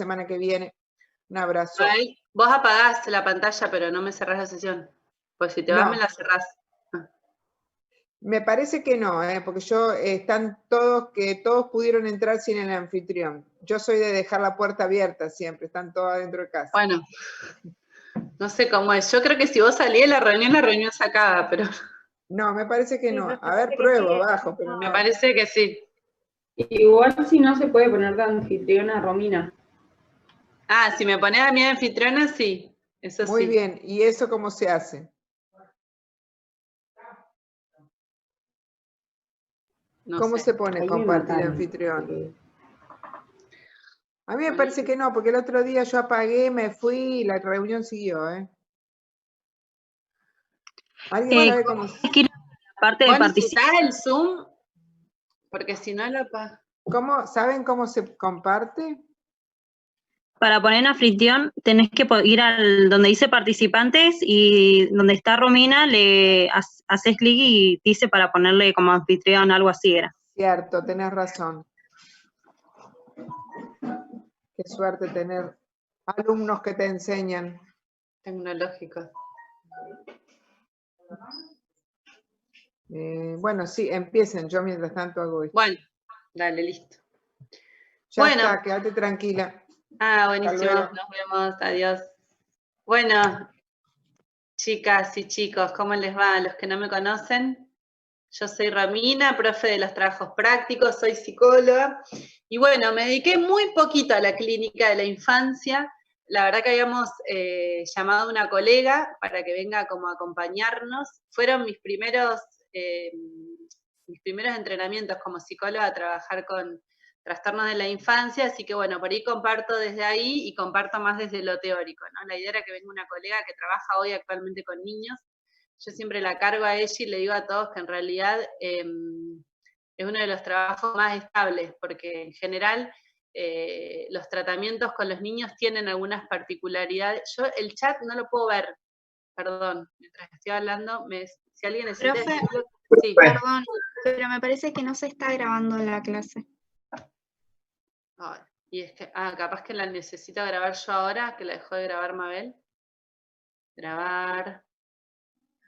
semana que viene. Un abrazo. Ay, vos apagás la pantalla, pero no me cerrás la sesión. Pues si te vas, No. me la cerrás. Me parece que no, porque están todos, que todos pudieron entrar sin el anfitrión. Yo soy de dejar la puerta abierta siempre, están todos adentro de casa. Bueno, no sé cómo es. Yo creo que si vos salís de la reunión se acaba, pero... No, me parece que Sí, no. me A parece ver, que pruebo sí, abajo, pero Me no. parece que sí. Igual si no se puede poner de anfitriona a Romina. Ah, si me pones a mi anfitriona, sí. Eso Muy sí. bien, ¿y eso cómo se hace? No ¿Cómo sé. se pone Ahí me compartir mataron. anfitrión? A mí me parece que no, porque el otro día yo apagué, me fui y la reunión siguió, ¿eh? ¿Alguien sabe cómo se... Parte de ¿Vos participación. necesitás el Zoom? Porque si no lo... ¿Saben cómo se comparte? Para poner anfitrión tenés que ir al donde dice participantes y donde está Romina le haces clic y dice para ponerle como anfitrión, algo así era. Cierto, tenés razón. Qué suerte tener alumnos que te enseñan. Tecnológico. Bueno, sí, empiecen, yo mientras tanto hago esto. Bueno, dale, listo. Ya bueno. está, quédate tranquila. Ah, buenísimo, Hasta luego. nos vemos, adiós. Bueno, chicas y chicos, ¿cómo les va? A los que no me conocen, yo soy Romina, profe de los trabajos prácticos, soy psicóloga, y bueno, me dediqué muy poquito a la clínica de la infancia. La verdad que habíamos llamado a una colega para que venga como a acompañarnos. Fueron mis primeros entrenamientos como psicóloga a trabajar con trastornos de la infancia, así que bueno, por ahí comparto desde ahí y comparto más desde lo teórico, ¿no? La idea era que venga una colega que trabaja hoy actualmente con niños. Yo siempre la cargo a ella y le digo a todos que en realidad es uno de los trabajos más estables, porque en general los tratamientos con los niños tienen algunas particularidades. Yo el chat no lo puedo ver, perdón, mientras estoy hablando, si alguien necesita Profe, decirlo, sí. Perdón, pero me parece que no se está grabando la clase. Ay, y es que, capaz que la necesito grabar yo ahora, que la dejó de grabar Mabel. Grabar.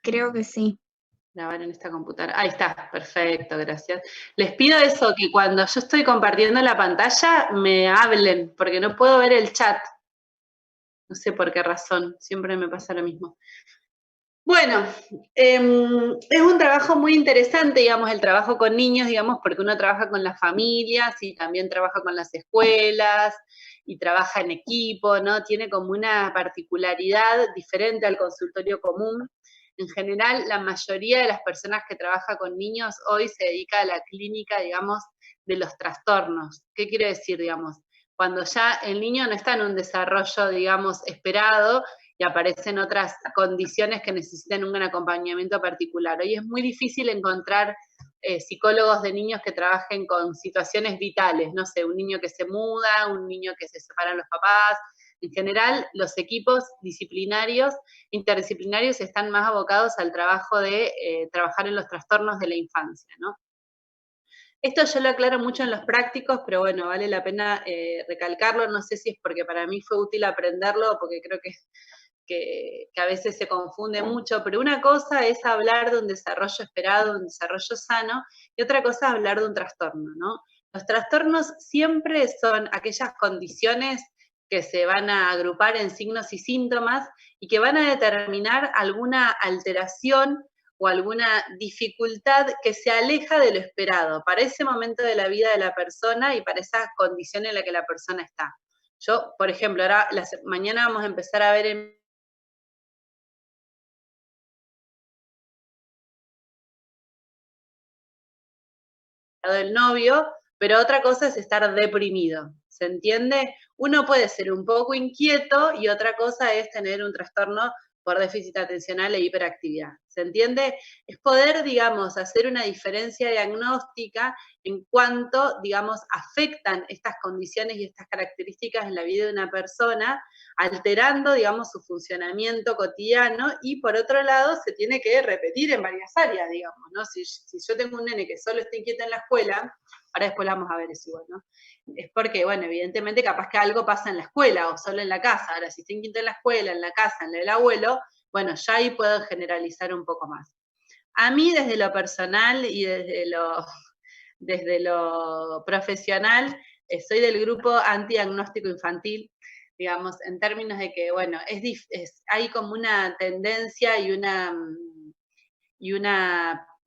Creo que sí. Grabar en esta computadora. Ahí está, perfecto, gracias. Les pido eso, que cuando yo estoy compartiendo la pantalla, me hablen, porque no puedo ver el chat. No sé por qué razón, siempre me pasa lo mismo. Bueno, es un trabajo muy interesante, digamos, el trabajo con niños, digamos, porque uno trabaja con las familias y también trabaja con las escuelas y trabaja en equipo, ¿no? Tiene como una particularidad diferente al consultorio común. En general, la mayoría de las personas que trabaja con niños hoy se dedica a la clínica, digamos, de los trastornos. ¿Qué quiere decir, digamos? Cuando ya el niño no está en un desarrollo, digamos, esperado, y aparecen otras condiciones que necesitan un acompañamiento particular. Hoy es muy difícil encontrar psicólogos de niños que trabajen con situaciones vitales, no sé, un niño que se muda, un niño que se separan los papás. En general, los equipos disciplinarios, interdisciplinarios, están más abocados al trabajo de trabajar en los trastornos de la infancia, ¿no? Esto yo lo aclaro mucho en los prácticos, pero bueno, vale la pena recalcarlo. No sé si es porque para mí fue útil aprenderlo, porque creo que a veces se confunde mucho, pero una cosa es hablar de un desarrollo esperado, un desarrollo sano, y otra cosa es hablar de un trastorno, ¿no? Los trastornos siempre son aquellas condiciones que se van a agrupar en signos y síntomas y que van a determinar alguna alteración o alguna dificultad que se aleja de lo esperado para ese momento de la vida de la persona y para esa condición en la que la persona está. Yo, por ejemplo, ahora mañana vamos a empezar a ver en del novio, pero otra cosa es estar deprimido, ¿se entiende? Uno puede ser un poco inquieto y otra cosa es tener un trastorno por déficit atencional e hiperactividad, ¿se entiende? Es poder, digamos, hacer una diferencia diagnóstica en cuanto, digamos, afectan estas condiciones y estas características en la vida de una persona, alterando, digamos, su funcionamiento cotidiano, y por otro lado se tiene que repetir en varias áreas, digamos, ¿no? Si yo tengo un nene que solo está inquieto en la escuela, ahora después lo vamos a ver eso igual, ¿no? Es porque, bueno, evidentemente capaz que algo pasa en la escuela o solo en la casa. Ahora, si está en quinto en la escuela, en la casa, en el abuelo, bueno, ya ahí puedo generalizar un poco más. A mí, desde lo personal y desde lo profesional, soy del grupo antidiagnóstico infantil, digamos, en términos de que, bueno, hay como una tendencia y una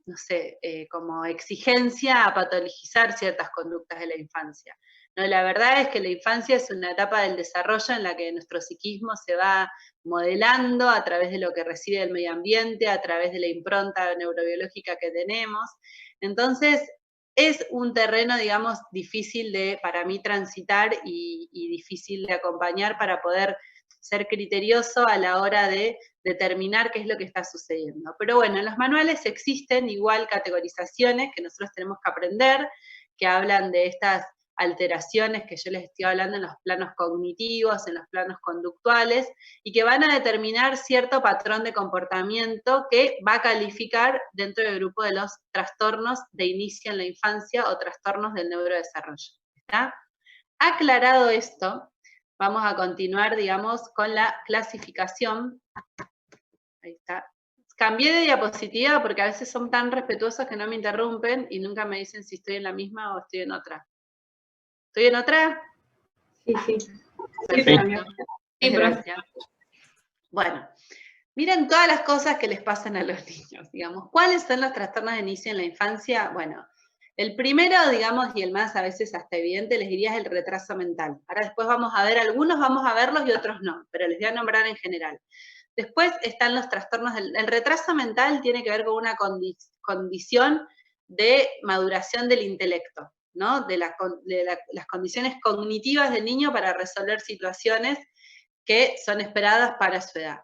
no sé, como exigencia a patologizar ciertas conductas de la infancia. No, la verdad es que la infancia es una etapa del desarrollo en la que nuestro psiquismo se va modelando a través de lo que recibe el medio ambiente, a través de la impronta neurobiológica que tenemos. Entonces, es un terreno, digamos, difícil para mí transitar y difícil de acompañar para poder ser criterioso a la hora de determinar qué es lo que está sucediendo. Pero bueno, en los manuales existen igual categorizaciones que nosotros tenemos que aprender, que hablan de estas alteraciones que yo les estoy hablando en los planos cognitivos, en los planos conductuales, y que van a determinar cierto patrón de comportamiento que va a calificar dentro del grupo de los trastornos de inicio en la infancia o trastornos del neurodesarrollo. ¿Está? Aclarado esto, vamos a continuar, digamos, con la clasificación. Ahí está. Cambié de diapositiva porque a veces son tan respetuosos que no me interrumpen y nunca me dicen si estoy en la misma o estoy en otra. ¿Estoy en otra? Sí. Perfecto. Sí, gracias. Bueno, miren todas las cosas que les pasan a los niños, digamos. ¿Cuáles son los trastornos de inicio en la infancia? Bueno, el primero, digamos, y el más a veces hasta evidente, les diría es el retraso mental. Ahora después vamos a ver, algunos vamos a verlos y otros no, pero les voy a nombrar en general. Después están los trastornos el retraso mental tiene que ver con una condición de maduración del intelecto, ¿no? De las condiciones cognitivas del niño para resolver situaciones que son esperadas para su edad.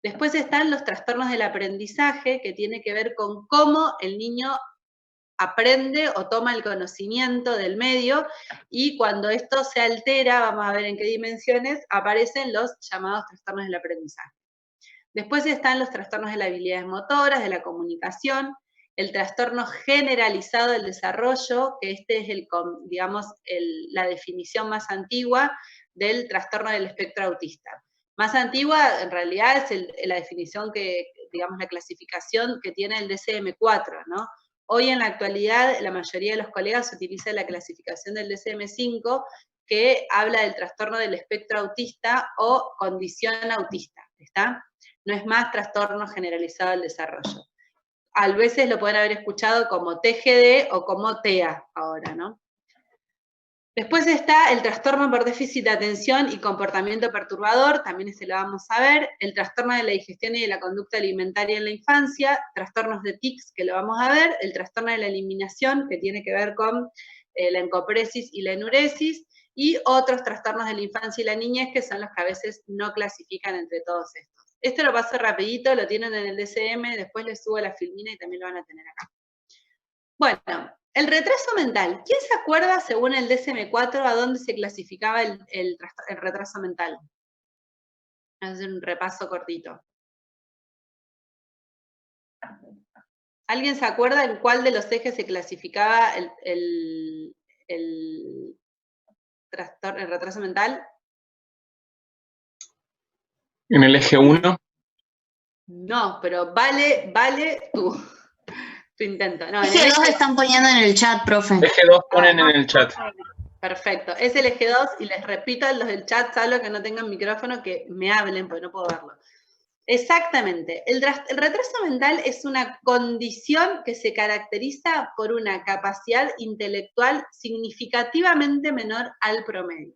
Después están los trastornos del aprendizaje, que tiene que ver con cómo el niño aprende o toma el conocimiento del medio, y cuando esto se altera, vamos a ver en qué dimensiones, aparecen los llamados trastornos del aprendizaje. Después están los trastornos de las habilidades motoras, de la comunicación, el trastorno generalizado del desarrollo, que este es la definición más antigua del trastorno del espectro autista. Más antigua, en realidad, es la definición la clasificación que tiene el DSM-4, ¿no? Hoy en la actualidad, la mayoría de los colegas utiliza la clasificación del DSM-5, que habla del trastorno del espectro autista o condición autista, ¿está? No es más trastorno generalizado del desarrollo. A veces lo pueden haber escuchado como TGD o como TEA ahora, ¿no? Después está el trastorno por déficit de atención y comportamiento perturbador, también ese lo vamos a ver, el trastorno de la digestión y de la conducta alimentaria en la infancia, trastornos de tics, que lo vamos a ver, el trastorno de la eliminación, que tiene que ver con la encopresis y la enuresis, y otros trastornos de la infancia y la niñez, que son los que a veces no clasifican entre todos estos. Esto lo paso rapidito, lo tienen en el DSM, después les subo la filmina y también lo van a tener acá. Bueno, el retraso mental. ¿Quién se acuerda, según el DSM-4, a dónde se clasificaba el retraso mental? Vamos a hacer un repaso cortito. ¿Alguien se acuerda en cuál de los ejes se clasificaba el retraso mental? ¿En el eje 1? No, pero vale tu intento. No, Eje 2 están poniendo en el chat, profe. Eje 2 ponen en el chat. Perfecto, es el eje 2, y les repito a los del chat, salvo que no tengan micrófono, que me hablen, porque no puedo verlo. Exactamente, el retraso mental es una condición que se caracteriza por una capacidad intelectual significativamente menor al promedio.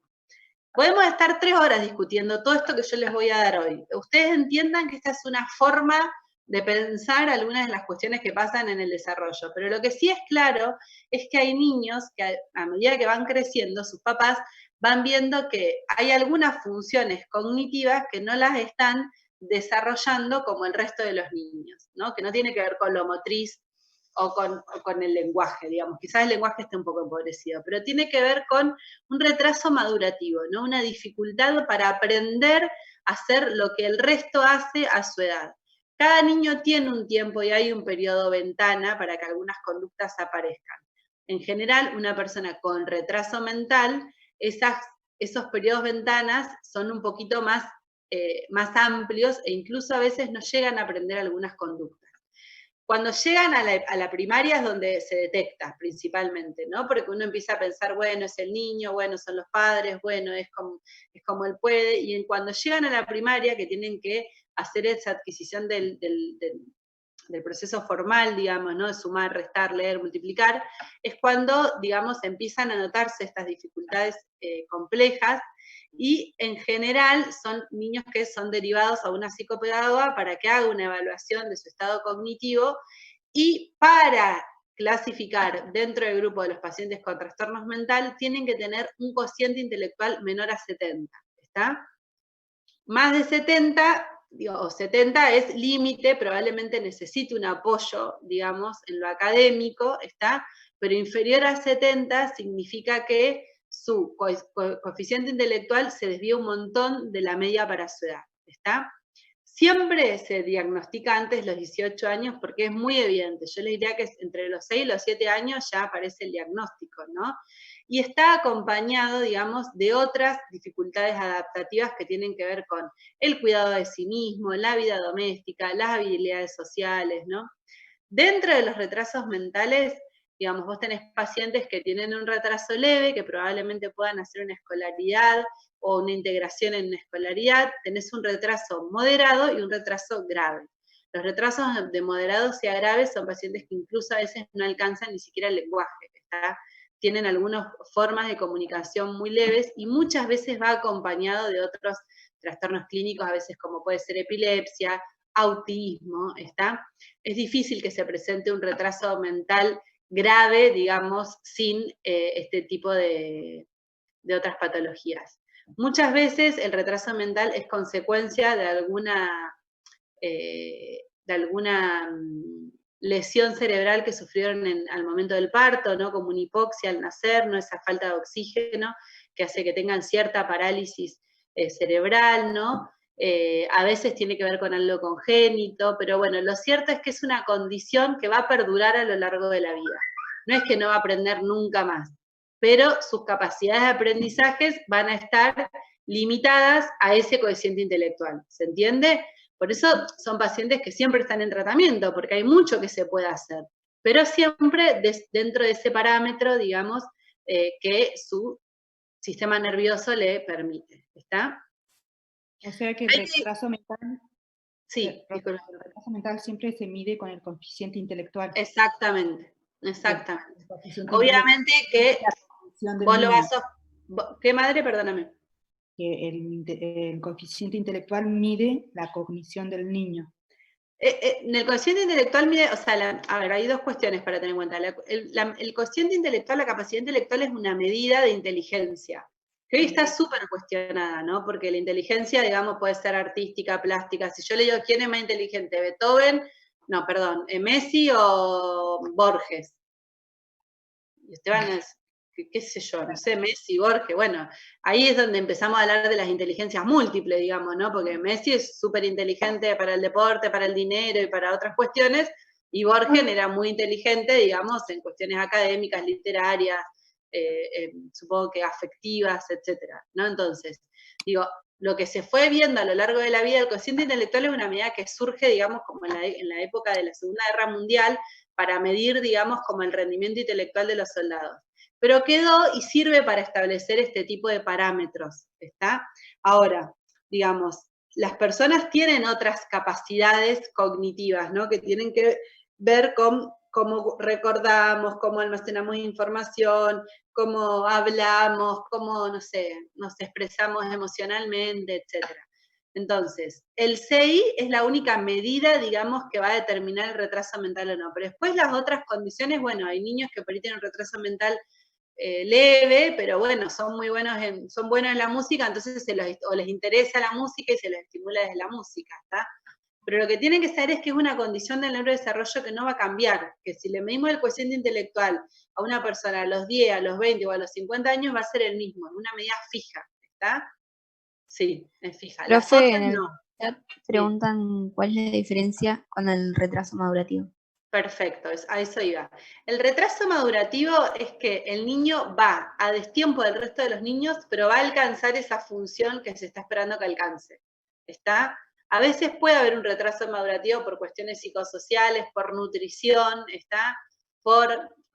Podemos estar 3 horas discutiendo todo esto que yo les voy a dar hoy. Ustedes entiendan que esta es una forma de pensar algunas de las cuestiones que pasan en el desarrollo, pero lo que sí es claro es que hay niños que a medida que van creciendo, sus papás van viendo que hay algunas funciones cognitivas que no las están desarrollando como el resto de los niños, ¿no? Que no tiene que ver con lo motriz o con el lenguaje, digamos. Quizás el lenguaje esté un poco empobrecido, pero tiene que ver con un retraso madurativo, ¿no? Una dificultad para aprender a hacer lo que el resto hace a su edad. Cada niño tiene un tiempo y hay un periodo ventana para que algunas conductas aparezcan. En general, una persona con retraso mental, esos periodos ventanas son un poquito más amplios e incluso a veces no llegan a aprender algunas conductas. Cuando llegan a la primaria es donde se detecta principalmente, ¿no? Porque uno empieza a pensar, bueno, es el niño, bueno, son los padres, bueno, es como él puede, y cuando llegan a la primaria, que tienen que hacer esa adquisición del proceso formal, digamos, ¿no? De sumar, restar, leer, multiplicar, es cuando, digamos, empiezan a notarse estas dificultades complejas, y en general son niños que son derivados a una psicopedagoga para que haga una evaluación de su estado cognitivo, y para clasificar dentro del grupo de los pacientes con trastornos mentales tienen que tener un cociente intelectual menor a 70, ¿está? Más de 70, o 70 es límite, probablemente necesite un apoyo, digamos, en lo académico, ¿está? Pero inferior a 70 significa que su coeficiente intelectual se desvía un montón de la media para su edad, ¿está? Siempre se diagnostica antes de los 18 años porque es muy evidente. Yo le diría que entre los 6 y los 7 años ya aparece el diagnóstico, ¿no? Y está acompañado, digamos, de otras dificultades adaptativas que tienen que ver con el cuidado de sí mismo, la vida doméstica, las habilidades sociales, ¿no? Dentro de los retrasos mentales, digamos, vos tenés pacientes que tienen un retraso leve, que probablemente puedan hacer una escolaridad o una integración en una escolaridad, tenés un retraso moderado y un retraso grave. Los retrasos de moderados y a graves son pacientes que incluso a veces no alcanzan ni siquiera el lenguaje, ¿está? Tienen algunas formas de comunicación muy leves y muchas veces va acompañado de otros trastornos clínicos, a veces como puede ser epilepsia, autismo, ¿está? Es difícil que se presente un retraso mental grave, digamos, sin este tipo de otras patologías. Muchas veces el retraso mental es consecuencia de alguna lesión cerebral que sufrieron al momento del parto, ¿no? Como una hipoxia al nacer, ¿no? Esa falta de oxígeno que hace que tengan cierta parálisis cerebral, ¿no? A veces tiene que ver con algo congénito, pero bueno, lo cierto es que es una condición que va a perdurar a lo largo de la vida. No es que no va a aprender nunca más, pero sus capacidades de aprendizaje van a estar limitadas a ese cociente intelectual, ¿se entiende? Por eso son pacientes que siempre están en tratamiento, porque hay mucho que se puede hacer, pero siempre dentro de ese parámetro, digamos, que su sistema nervioso le permite, ¿está? O sea que el retraso mental, sí, el retraso mental siempre se mide con el coeficiente intelectual. Exactamente, exactamente. Obviamente que vos lo vas a... ¿Qué madre? Perdóname. Que el coeficiente intelectual mide la cognición del niño. En el cociente intelectual mide, o sea, a ver, hay dos cuestiones para tener en cuenta. El cociente intelectual, la capacidad intelectual es una medida de inteligencia, que hoy está súper cuestionada, ¿no? Porque la inteligencia, digamos, puede ser artística, plástica. Si yo le digo, ¿quién es más inteligente? ¿Beethoven? No, perdón, ¿Messi o Borges? Y Esteban es, qué sé yo, no sé, Messi, Borges, bueno, ahí es donde empezamos a hablar de las inteligencias múltiples, digamos, ¿no? Porque Messi es súper inteligente para el deporte, para el dinero y para otras cuestiones, y Borges era muy inteligente, digamos, en cuestiones académicas, literarias, supongo que afectivas, etcétera, ¿no? Entonces, digo, lo que se fue viendo a lo largo de la vida, el cociente intelectual es una medida que surge, digamos, como en la época de la Segunda Guerra Mundial, para medir, digamos, como el rendimiento intelectual de los soldados. Pero quedó y sirve para establecer este tipo de parámetros, ¿está? Ahora, digamos, las personas tienen otras capacidades cognitivas, ¿no? Que tienen que ver con cómo recordamos, cómo almacenamos información, cómo hablamos, cómo, no sé, nos expresamos emocionalmente, etc. Entonces, el CI es la única medida, digamos, que va a determinar el retraso mental o no. Pero después las otras condiciones, bueno, hay niños que por ahí tienen un retraso mental leve, pero bueno, son buenos en la música, entonces o les interesa la música y se les estimula desde la música, ¿está? Pero lo que tienen que saber es que es una condición del neurodesarrollo que no va a cambiar, que si le medimos el cociente intelectual a una persona a los 10, a los 20 o a los 50 años va a ser el mismo, en una medida fija, ¿está? Sí, es fija. Las otras no. Preguntan cuál es la diferencia con el retraso madurativo. Perfecto, a eso iba. El retraso madurativo es que el niño va a destiempo del resto de los niños, pero va a alcanzar esa función que se está esperando que alcance. ¿Está? A veces puede haber un retraso madurativo por cuestiones psicosociales, por nutrición, ¿está? Por,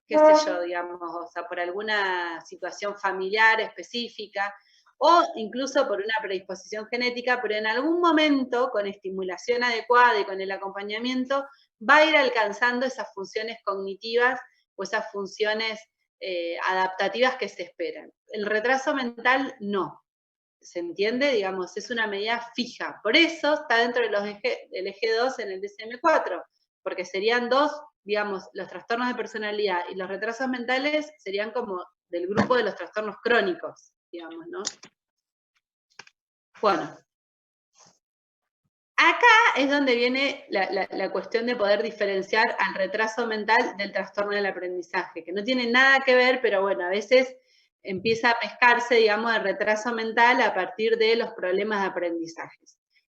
qué sé yo, digamos, o sea, por alguna situación familiar específica, o incluso por una predisposición genética, pero en algún momento, con estimulación adecuada y con el acompañamiento, va a ir alcanzando esas funciones cognitivas o esas funciones adaptativas que se esperan. El retraso mental no. ¿Se entiende? Digamos, es una medida fija. Por eso está dentro de del eje 2 en el DSM-4, porque serían dos, digamos, los trastornos de personalidad y los retrasos mentales serían como del grupo de los trastornos crónicos, digamos, ¿no? Bueno. Acá es donde viene la cuestión de poder diferenciar al retraso mental del trastorno del aprendizaje, que no tiene nada que ver, pero bueno, a veces empieza a pescarse, digamos, el retraso mental a partir de los problemas de aprendizaje.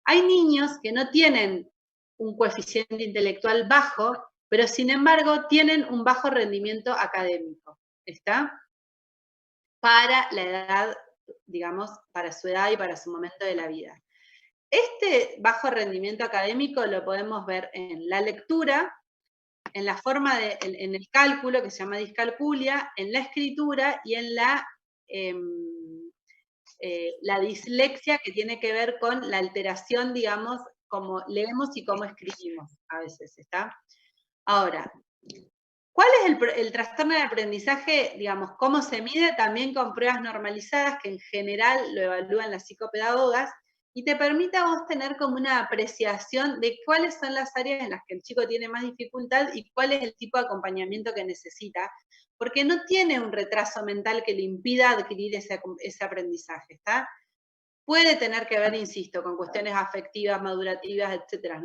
Hay niños que no tienen un coeficiente intelectual bajo, pero sin embargo tienen un bajo rendimiento académico, ¿está? Para la edad, digamos, para su edad y para su momento de la vida. Este bajo rendimiento académico lo podemos ver en la lectura, en la forma en el cálculo, que se llama discalculia, en la escritura y en la dislexia, que tiene que ver con la alteración, digamos, cómo leemos y cómo escribimos a veces, ¿está? Ahora, ¿cuál es el trastorno de aprendizaje? Digamos, ¿cómo se mide? También con pruebas normalizadas, que en general lo evalúan las psicopedagogas, y te permite a vos tener como una apreciación de cuáles son las áreas en las que el chico tiene más dificultad y cuál es el tipo de acompañamiento que necesita, porque no tiene un retraso mental que le impida adquirir ese aprendizaje, ¿está? Puede tener que ver, insisto, con cuestiones afectivas, madurativas, etcétera.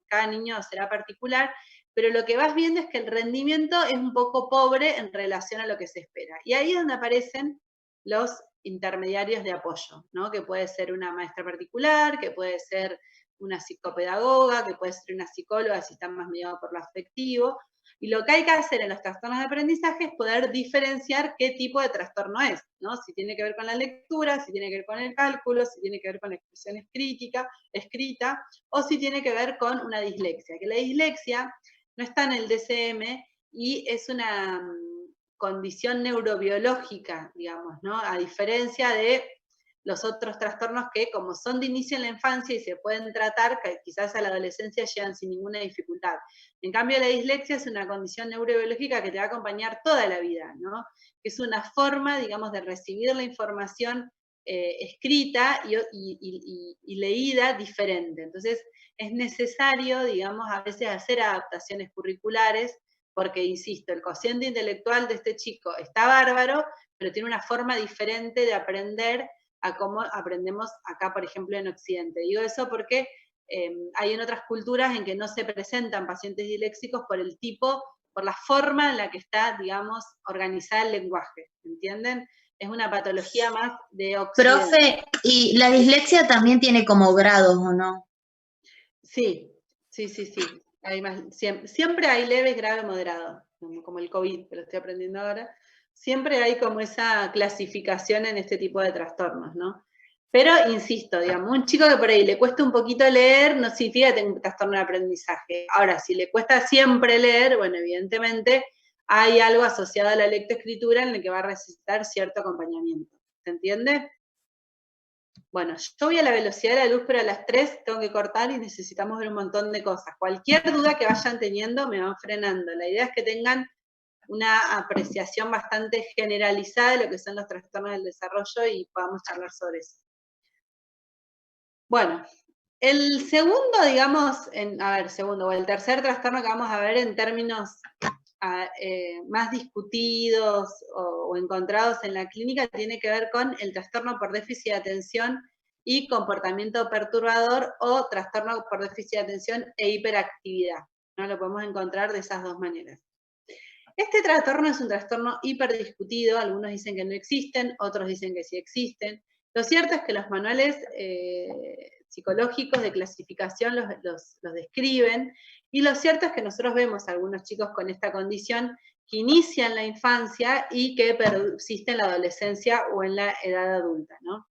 Cada niño será particular, pero lo que vas viendo es que el rendimiento es un poco pobre en relación a lo que se espera. Y ahí es donde aparecen los intermediarios de apoyo, ¿no? Que puede ser una maestra particular, que puede ser una psicopedagoga, que puede ser una psicóloga si está más mediado por lo afectivo. Y lo que hay que hacer en los trastornos de aprendizaje es poder diferenciar qué tipo de trastorno es, ¿no? Si tiene que ver con la lectura, si tiene que ver con el cálculo, si tiene que ver con la expresión escrita, o si tiene que ver con una dislexia. Que la dislexia no está en el DSM y es una condición neurobiológica, digamos, ¿no? A diferencia de los otros trastornos que, como son de inicio en la infancia y se pueden tratar, que quizás a la adolescencia llegan sin ninguna dificultad. En cambio, la dislexia es una condición neurobiológica que te va a acompañar toda la vida, ¿no? Es una forma, digamos, de recibir la información escrita y leída diferente. Entonces, es necesario, digamos, a veces hacer adaptaciones curriculares, porque, insisto, el cociente intelectual de este chico está bárbaro, pero tiene una forma diferente de aprender a cómo aprendemos acá, por ejemplo, en Occidente. Digo eso porque hay en otras culturas en que no se presentan pacientes disléxicos por la forma en la que está, digamos, organizada el lenguaje, ¿entienden? Es una patología más de Occidente. Profe, ¿y la dislexia también tiene como grados o no? Sí. Siempre hay leves, grave, moderado, como el COVID, que lo estoy aprendiendo ahora. Siempre hay como esa clasificación en este tipo de trastornos, ¿no? Pero, insisto, digamos, un chico que por ahí le cuesta un poquito leer, no significa que tenga un trastorno de aprendizaje. Ahora, si le cuesta siempre leer, bueno, evidentemente hay algo asociado a la lectoescritura en el que va a necesitar cierto acompañamiento. ¿Se entiende? Bueno, yo voy a la velocidad de la luz, pero a las 3 tengo que cortar y necesitamos ver un montón de cosas. Cualquier duda que vayan teniendo me van frenando. La idea es que tengan una apreciación bastante generalizada de lo que son los trastornos del desarrollo y podamos charlar sobre eso. Bueno, el segundo, digamos, o el tercer trastorno que vamos a ver en términos más discutidos o encontrados en la clínica tiene que ver con el trastorno por déficit de atención y comportamiento perturbador o trastorno por déficit de atención e hiperactividad, ¿no? Lo podemos encontrar de esas dos maneras. Este trastorno es un trastorno hiperdiscutido, algunos dicen que no existen, otros dicen que sí existen. Lo cierto es que los manuales psicológicos de clasificación los describen, Y lo cierto es que nosotros vemos a algunos chicos con esta condición que inician la infancia y que persisten en la adolescencia o en la edad adulta, ¿no?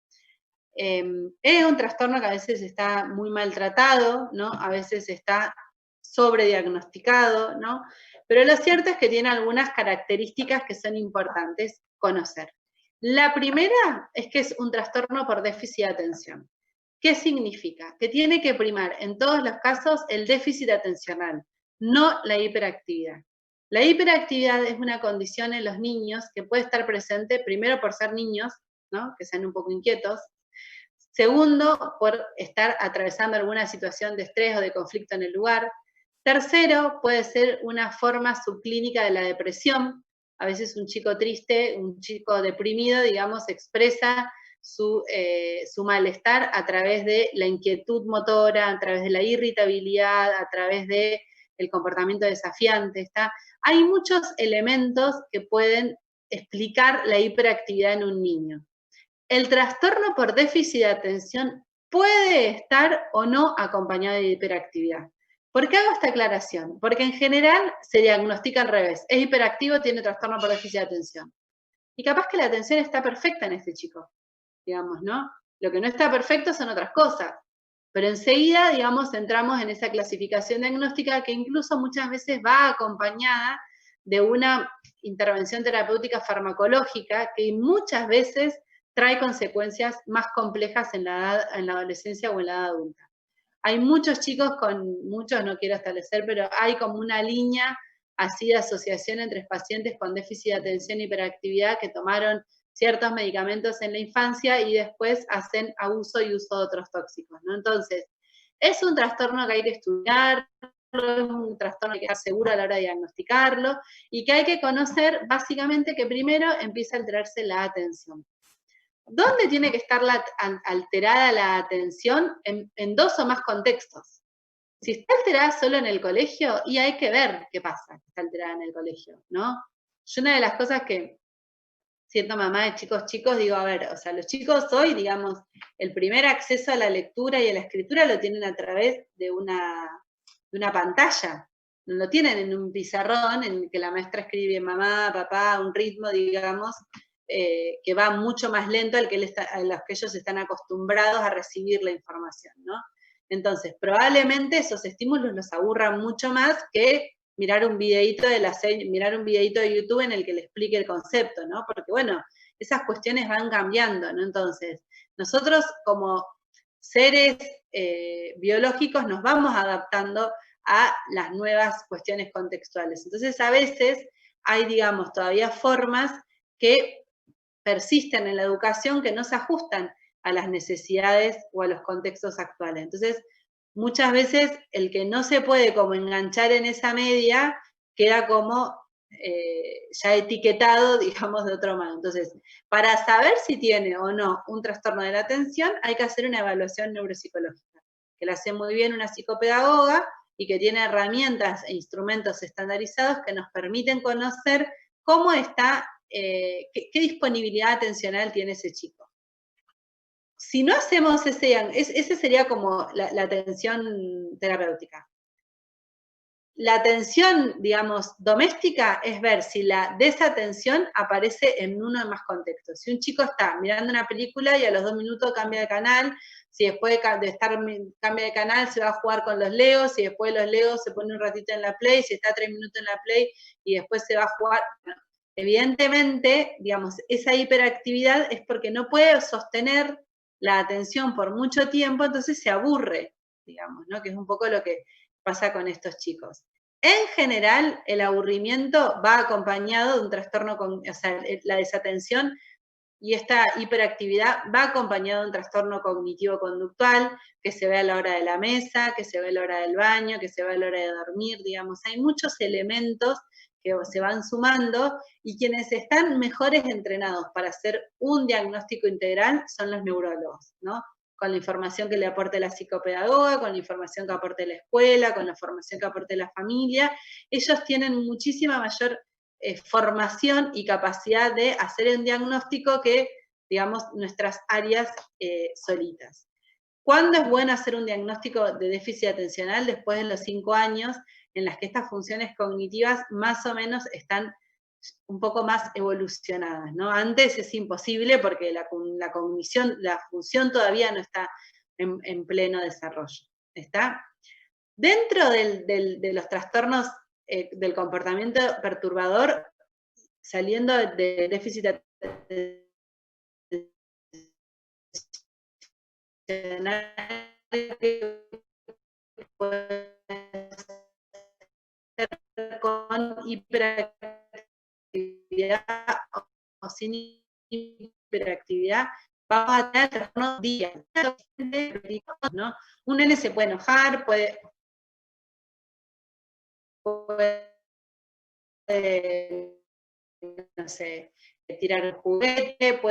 Es un trastorno que a veces está muy maltratado, ¿no? A veces está sobrediagnosticado, ¿no? Pero lo cierto es que tiene algunas características que son importantes conocer. La primera es que es un trastorno por déficit de atención. ¿Qué significa? Que tiene que primar en todos los casos el déficit atencional, no la hiperactividad. La hiperactividad es una condición en los niños que puede estar presente, primero por ser niños, ¿no? Que sean un poco inquietos. Segundo, por estar atravesando alguna situación de estrés o de conflicto en el lugar. Tercero, puede ser una forma subclínica de la depresión. A veces un chico triste, un chico deprimido, digamos, expresa su malestar a través de la inquietud motora, a través de la irritabilidad, a través del comportamiento desafiante. ¿Está? Hay muchos elementos que pueden explicar la hiperactividad en un niño. El trastorno por déficit de atención puede estar o no acompañado de hiperactividad. ¿Por qué hago esta aclaración? Porque en general se diagnostica al revés. Es hiperactivo, tiene trastorno por déficit de atención. Y capaz que la atención está perfecta en este chico, digamos, ¿no? Lo que no está perfecto son otras cosas. Pero enseguida, digamos, entramos en esa clasificación diagnóstica que incluso muchas veces va acompañada de una intervención terapéutica farmacológica que muchas veces trae consecuencias más complejas en la adolescencia o en la edad adulta. Hay muchos chicos muchos no quiero establecer, pero hay como una línea así de asociación entre pacientes con déficit de atención y hiperactividad que tomaron ciertos medicamentos en la infancia y después hacen abuso y uso de otros tóxicos, ¿no? Entonces, es un trastorno que hay que estudiar, es un trastorno que hay que estar seguro a la hora de diagnosticarlo y que hay que conocer básicamente que primero empieza a alterarse la atención. ¿Dónde tiene que estar alterada la atención? En dos o más contextos. Si está alterada solo en el colegio, y hay que ver qué pasa, que está alterada en el colegio, ¿no? Yo una de las cosas que, siendo mamá de chicos, digo, a ver, o sea, los chicos hoy, digamos, el primer acceso a la lectura y a la escritura lo tienen a través de una pantalla. No lo tienen en un pizarrón en el que la maestra escribe mamá, papá, un ritmo, digamos, que va mucho más lento a los que ellos están acostumbrados a recibir la información, ¿no? Entonces, probablemente esos estímulos los aburran mucho más que mirar un videíto de YouTube en el que le explique el concepto, ¿no? Porque, bueno, esas cuestiones van cambiando, ¿no? Entonces, nosotros como seres biológicos nos vamos adaptando a las nuevas cuestiones contextuales. Entonces, a veces hay, digamos, todavía formas que persisten en la educación que no se ajustan a las necesidades o a los contextos actuales. Entonces, muchas veces el que no se puede como enganchar en esa media queda como ya etiquetado, digamos, de otro modo. Entonces, para saber si tiene o no un trastorno de la atención, hay que hacer una evaluación neuropsicológica, que la hace muy bien una psicopedagoga y que tiene herramientas e instrumentos estandarizados que nos permiten conocer cómo está, qué disponibilidad atencional tiene ese chico. Si no hacemos ese sería como la atención terapéutica. La atención, digamos, doméstica es ver si la desatención aparece en uno de más contextos. Si un chico está mirando una película y a los 2 minutos cambia de canal, si después de cambia de canal se va a jugar con los Legos, si después de los Legos se pone un ratito en la Play, si está 3 minutos en la Play y después se va a jugar. Bueno, evidentemente, digamos, esa hiperactividad es porque no puede sostener la atención por mucho tiempo, entonces se aburre, digamos, ¿no? Que es un poco lo que pasa con estos chicos. En general, el aburrimiento va acompañado de un trastorno, o sea, la desatención y esta hiperactividad va acompañado de un trastorno cognitivo-conductual que se ve a la hora de la mesa, que se ve a la hora del baño, que se ve a la hora de dormir, digamos. Hay muchos elementos que se van sumando y quienes están mejores entrenados para hacer un diagnóstico integral son los neurólogos, ¿no? Con la información que le aporte la psicopedagoga, con la información que aporte la escuela, con la información que aporte la familia. Ellos tienen muchísima mayor formación y capacidad de hacer un diagnóstico que, digamos, nuestras áreas solitas. ¿Cuándo es bueno hacer un diagnóstico de déficit atencional? Después de los 5 años, en las que estas funciones cognitivas más o menos están un poco más evolucionadas, ¿no? Antes es imposible porque la cognición, la función todavía no está en pleno desarrollo, ¿está? Dentro de los trastornos del comportamiento perturbador, saliendo de déficit atencional, con hiperactividad o sin hiperactividad, vamos a tener trastornos días, ¿no? Un nene se puede enojar, puede no sé, tirar un juguete,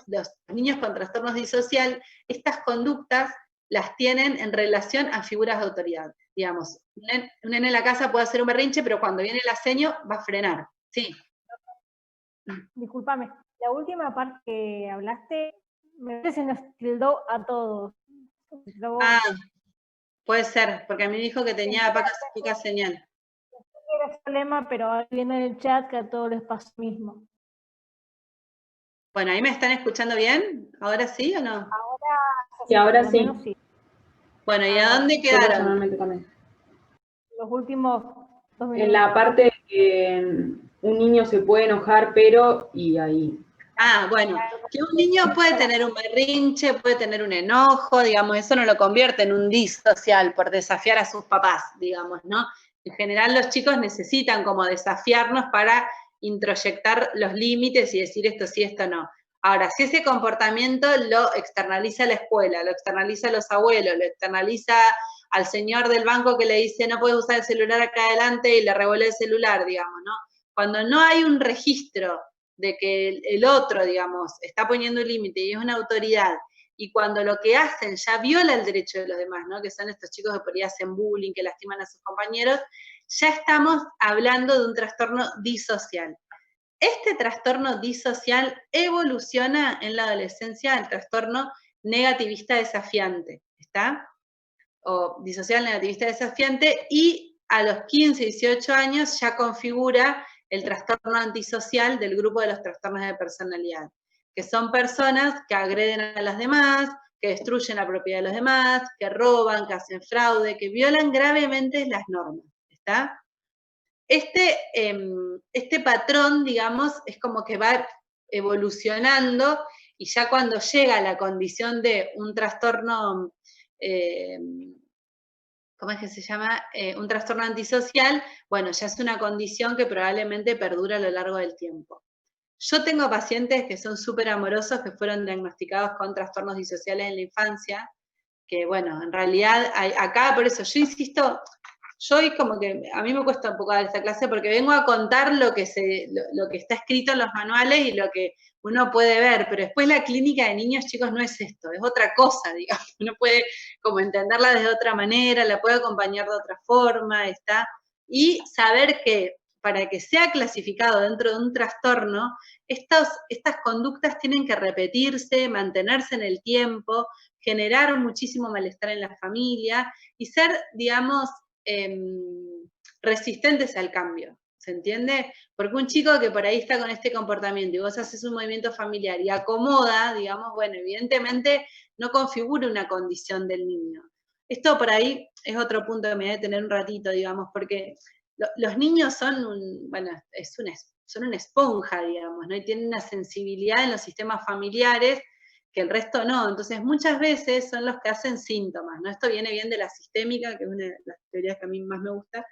los niños con trastornos disocial, estas conductas las tienen en relación a figuras de autoridad. Digamos, un nene en la casa puede hacer un berrinche, pero cuando viene el aceño va a frenar. Sí. Discúlpame, la última parte que hablaste, me parece que se nos tildó a todos. Ah, puede ser, porque a mí dijo que tenía poca señal. Era el problema, pero viendo en el chat que a todos les pasa lo mismo. Bueno, ¿ahí me están escuchando bien? ¿Ahora sí o no? Ahora sí. Sí. Bueno, ¿y a dónde Yo quedaron? personalmente también. Los últimos 2 minutos. En la parte de que un niño se puede enojar, pero, y ahí. Ah, bueno, que un niño puede tener un berrinche, puede tener un enojo, digamos, eso no lo convierte en un disocial por desafiar a sus papás, digamos, ¿no? En general los chicos necesitan como desafiarnos para introyectar los límites y decir esto sí, esto no. Ahora, si ese comportamiento lo externaliza la escuela, lo externaliza los abuelos, lo externaliza al señor del banco que le dice no puedes usar el celular acá adelante y le revuelve el celular, digamos, ¿no? Cuando no hay un registro de que el otro, digamos, está poniendo un límite y es una autoridad, y cuando lo que hacen ya viola el derecho de los demás, ¿no? Que son estos chicos que por ahí hacen bullying, que lastiman a sus compañeros, ya estamos hablando de un trastorno disocial. Este trastorno disocial evoluciona en la adolescencia al trastorno negativista desafiante, ¿está? O disocial negativista desafiante, y a los 15, 18 años ya configura el trastorno antisocial del grupo de los trastornos de personalidad, que son personas que agreden a los demás, que destruyen la propiedad de los demás, que roban, que hacen fraude, que violan gravemente las normas, ¿está? Este patrón, digamos, es como que va evolucionando y ya cuando llega a la condición de un trastorno, ¿cómo es que se llama? Un trastorno antisocial, bueno, ya es una condición que probablemente perdura a lo largo del tiempo. Yo tengo pacientes que son súper amorosos, que fueron diagnosticados con trastornos disociales en la infancia, que bueno, en realidad acá, por eso yo insisto, yo hoy como que a mí me cuesta un poco dar esta clase porque vengo a contar lo que está escrito en los manuales y lo que uno puede ver, pero después la clínica de niños, chicos, no es esto, es otra cosa, digamos, uno puede como entenderla de otra manera, la puede acompañar de otra forma, ¿está? Y saber que para que sea clasificado dentro de un trastorno, estas conductas tienen que repetirse, mantenerse en el tiempo, generar muchísimo malestar en la familia y ser, digamos, resistentes al cambio, ¿se entiende? Porque un chico que por ahí está con este comportamiento y vos haces un movimiento familiar y acomoda, digamos, bueno, evidentemente no configura una condición del niño. Esto por ahí es otro punto que me voy a detener un ratito, digamos, porque los niños son son una esponja, digamos, ¿no? Y tienen una sensibilidad en los sistemas familiares que el resto no. Entonces, muchas veces son los que hacen síntomas, ¿no? Esto viene bien de la sistémica, que es una de las teorías que a mí más me gusta.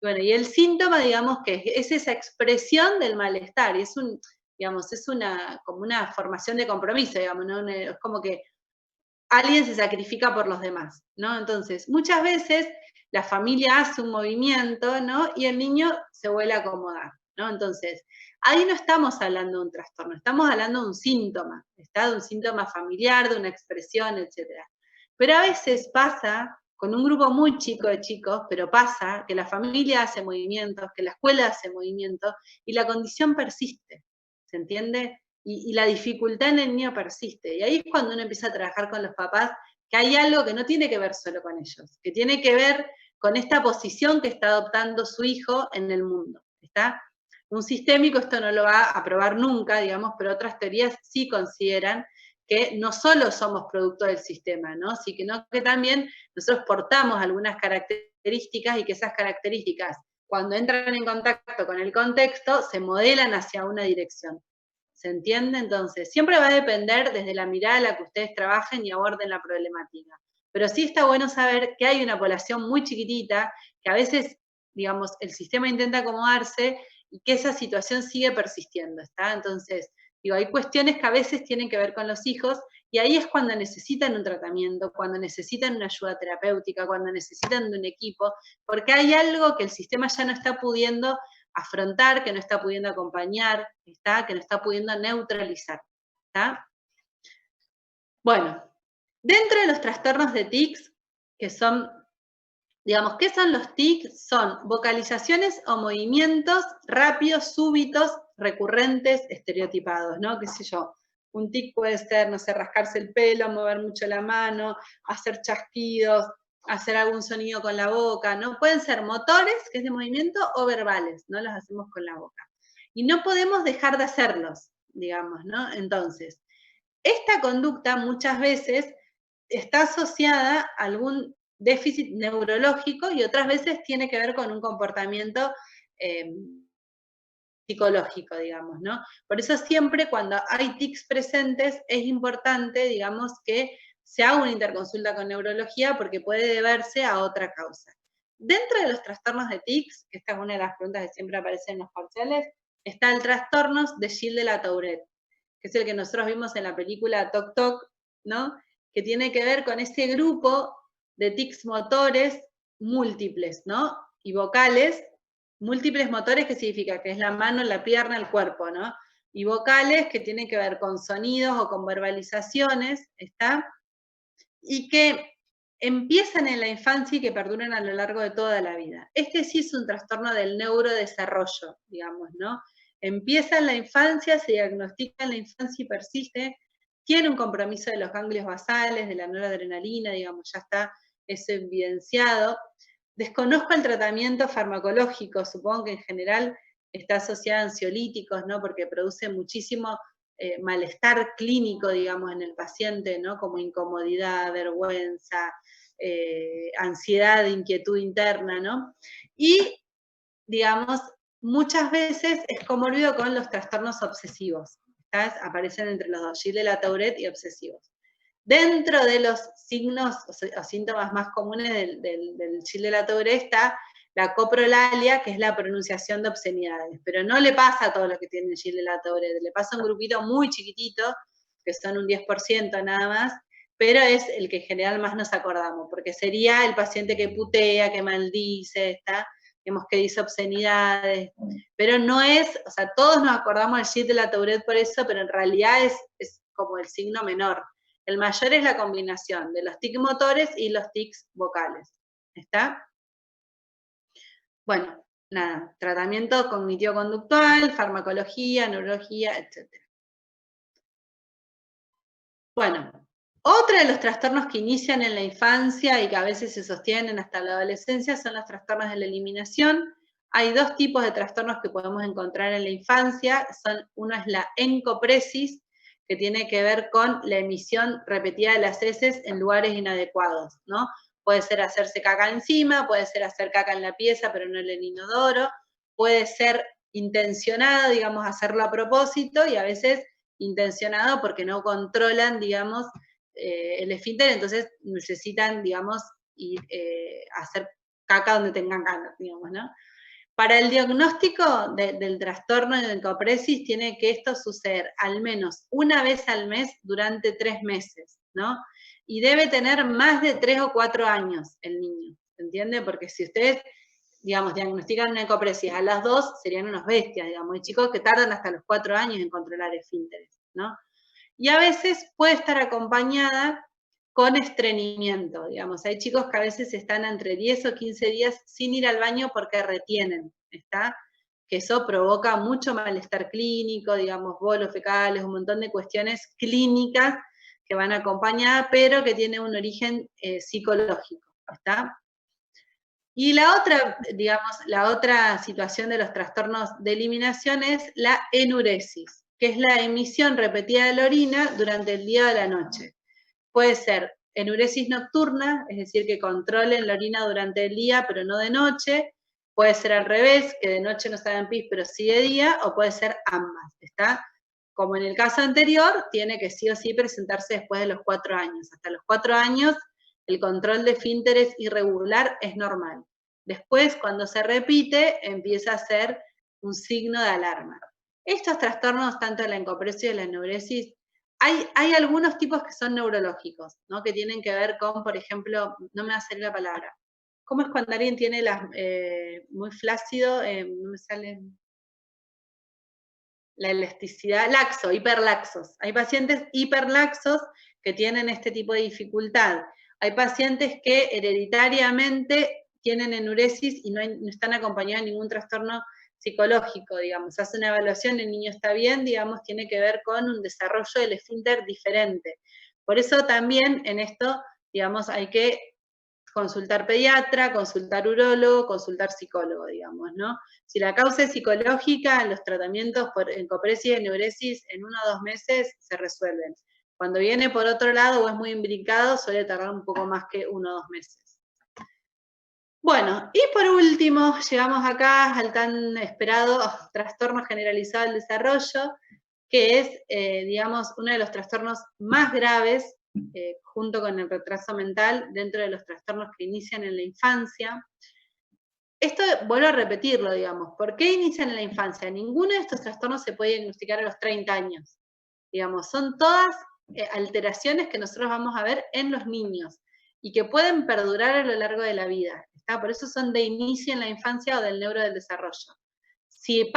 Bueno, y el síntoma, digamos, que es esa expresión del malestar, y es como una formación de compromiso, digamos, ¿no? Es como que alguien se sacrifica por los demás, ¿no? Entonces, muchas veces la familia hace un movimiento, ¿no? Y el niño se vuelve a acomodar, ¿no? Entonces, ahí no estamos hablando de un trastorno, estamos hablando de un síntoma, ¿está? De un síntoma familiar, de una expresión, etc. Pero a veces pasa, con un grupo muy chico de chicos, pero pasa que la familia hace movimientos, que la escuela hace movimientos, y la condición persiste, ¿se entiende? Y la dificultad en el niño persiste. Y ahí es cuando uno empieza a trabajar con los papás que hay algo que no tiene que ver solo con ellos, que tiene que ver con esta posición que está adoptando su hijo en el mundo, ¿está? Un sistémico esto no lo va a aprobar nunca, digamos, pero otras teorías sí consideran que no solo somos producto del sistema, ¿no? Sino que también nosotros portamos algunas características y que esas características, cuando entran en contacto con el contexto, se modelan hacia una dirección. ¿Se entiende? Entonces, siempre va a depender desde la mirada a la que ustedes trabajen y aborden la problemática. Pero sí está bueno saber que hay una población muy chiquitita, que a veces, digamos, el sistema intenta acomodarse y que esa situación sigue persistiendo, ¿está? Entonces, digo, hay cuestiones que a veces tienen que ver con los hijos y ahí es cuando necesitan un tratamiento, cuando necesitan una ayuda terapéutica, cuando necesitan de un equipo, porque hay algo que el sistema ya no está pudiendo afrontar, que no está pudiendo acompañar, ¿está? Que no está pudiendo neutralizar, ¿está? Bueno, dentro de los trastornos de tics, que son, digamos, ¿qué son los tics? Son vocalizaciones o movimientos rápidos, súbitos, recurrentes, estereotipados, ¿no? ¿Qué sé yo? Un tic puede ser, no sé, rascarse el pelo, mover mucho la mano, hacer chasquidos, hacer algún sonido con la boca, ¿no? Pueden ser motores, que es de movimiento, o verbales, ¿no? Los hacemos con la boca. Y no podemos dejar de hacerlos, digamos, ¿no? Entonces, esta conducta muchas veces está asociada a algún déficit neurológico y otras veces tiene que ver con un comportamiento psicológico, digamos, ¿no? Por eso siempre cuando hay tics presentes es importante, digamos, que se haga una interconsulta con neurología porque puede deberse a otra causa. Dentro de los trastornos de tics, que esta es una de las preguntas que siempre aparecen en los parciales, está el trastorno de Gilles de la Tourette, que es el que nosotros vimos en la película Toc Toc, ¿no? Que tiene que ver con ese grupo de tics motores múltiples, ¿no? Y vocales, múltiples motores, que significa que es la mano, la pierna, el cuerpo, ¿no? Y vocales, que tienen que ver con sonidos o con verbalizaciones, ¿está? Y que empiezan en la infancia y que perduran a lo largo de toda la vida. Este sí es un trastorno del neurodesarrollo, digamos, ¿no? Empieza en la infancia, se diagnostica en la infancia y persiste, tiene un compromiso de los ganglios basales, de la noradrenalina, digamos, ya está eso evidenciado. Desconozco el tratamiento farmacológico, supongo que en general está asociado a ansiolíticos, ¿no? Porque produce muchísimo malestar clínico, digamos, en el paciente, ¿no? Como incomodidad, vergüenza, ansiedad, inquietud interna, ¿no? Y, digamos, muchas veces es comorbido con los trastornos obsesivos, ¿sabes? Aparecen entre los dos, Gilles de la Tourette y obsesivos. Dentro de los signos o síntomas más comunes del Gilles de la Tourette está la coprolalia, que es la pronunciación de obscenidades, pero no le pasa a todos los que tienen Gilles de la Tourette, le pasa a un grupito muy chiquitito, que son un 10% nada más, pero es el que en general más nos acordamos, porque sería el paciente que putea, que maldice, ¿está? Vemos que dice obscenidades, pero no es, o sea, todos nos acordamos del Gilles de la Tourette por eso, pero en realidad es como el signo menor. El mayor es la combinación de los tics motores y los tics vocales, ¿está? Bueno, nada, tratamiento cognitivo-conductual, farmacología, neurología, etc. Bueno, otro de los trastornos que inician en la infancia y que a veces se sostienen hasta la adolescencia son los trastornos de la eliminación. Hay dos tipos de trastornos que podemos encontrar en la infancia. Uno es la encopresis, que tiene que ver con la emisión repetida de las heces en lugares inadecuados, ¿no? Puede ser hacerse caca encima, puede ser hacer caca en la pieza, pero no en el inodoro, puede ser intencionado, digamos, hacerlo a propósito, y a veces intencionado porque no controlan, digamos, el esfínter, entonces necesitan, digamos, ir, hacer caca donde tengan ganas, digamos, ¿no? Para el diagnóstico del trastorno de encopresis tiene que esto suceder al menos una vez al mes durante 3 meses, ¿no? Y debe tener más de 3 o 4 años el niño, ¿entiende? Porque si ustedes, digamos, diagnostican una encopresis a las 2, serían unos bestias, digamos, hay chicos que tardan hasta los 4 años en controlar esfínteres, ¿no? Y a veces puede estar acompañada con estreñimiento, digamos, hay chicos que a veces están entre 10 o 15 días sin ir al baño porque retienen, ¿está? Que eso provoca mucho malestar clínico, digamos, bolos fecales, un montón de cuestiones clínicas que van acompañadas, pero que tiene un origen psicológico, ¿está? Y la otra, digamos, la otra situación de los trastornos de eliminación es la enuresis, que es la emisión repetida de la orina durante el día o la noche. Puede ser enuresis nocturna, es decir, que controlen la orina durante el día, pero no de noche. Puede ser al revés, que de noche no salgan pis, pero sí de día, o puede ser ambas, ¿está? Como en el caso anterior, tiene que sí o sí presentarse después de los 4 años. Hasta los 4 años, el control de esfínteres irregular es normal. Después, cuando se repite, empieza a ser un signo de alarma. Estos trastornos, tanto de la encopresia y de la enuresis, hay algunos tipos que son neurológicos, ¿no? Que tienen que ver con, por ejemplo, no me va a salir la palabra. ¿Cómo es cuando alguien tiene muy flácido, no me sale la elasticidad, laxo, hiperlaxos? Hay pacientes hiperlaxos que tienen este tipo de dificultad. Hay pacientes que hereditariamente tienen enuresis y no están acompañados de ningún trastorno psicológico, digamos. Se hace una evaluación, el niño está bien, digamos, tiene que ver con un desarrollo del esfínter diferente. Por eso también en esto, digamos, hay que consultar pediatra, consultar urólogo, consultar psicólogo, digamos, ¿no? Si la causa es psicológica, los tratamientos por encopresia y enuresis en 1 o 2 meses se resuelven. Cuando viene por otro lado o es muy imbricado, suele tardar un poco más que 1 o 2 meses. Bueno, y por último, llegamos acá al tan esperado trastorno generalizado del desarrollo, que es, digamos, uno de los trastornos más graves, junto con el retraso mental, dentro de los trastornos que inician en la infancia. Esto, vuelvo a repetirlo, digamos, ¿por qué inician en la infancia? Ninguno de estos trastornos se puede diagnosticar a los 30 años. Digamos, son todas alteraciones que nosotros vamos a ver en los niños y que pueden perdurar a lo largo de la vida. ¿Está? Por eso son de inicio en la infancia o del neuro del desarrollo. Si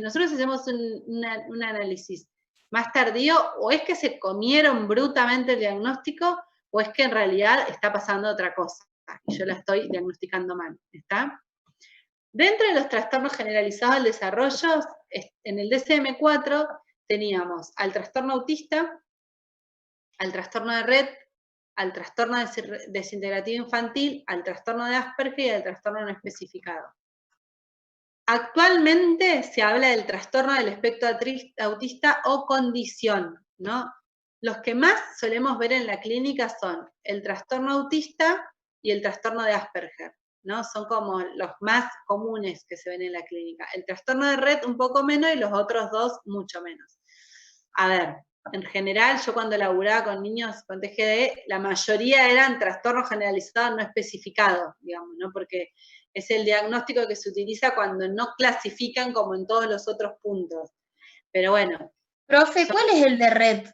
nosotros hacemos un análisis más tardío, o es que se comieron brutamente el diagnóstico, o es que en realidad está pasando otra cosa, y yo la estoy diagnosticando mal, ¿está? Dentro de los trastornos generalizados del desarrollo, en el DSM-4 teníamos al trastorno autista, al trastorno de Rett, al trastorno desintegrativo infantil, al trastorno de Asperger y al trastorno no especificado. Actualmente se habla del trastorno del espectro autista o condición, ¿no? Los que más solemos ver en la clínica son el trastorno autista y el trastorno de Asperger, ¿no? Son como los más comunes que se ven en la clínica. El trastorno de Rett un poco menos y los otros 2 mucho menos. A ver, en general, yo cuando laburaba con niños con TGD, la mayoría eran trastornos generalizados no especificados, digamos, ¿no? Porque es el diagnóstico que se utiliza cuando no clasifican como en todos los otros puntos. Pero bueno. Profe, ¿cuál es el de Rett?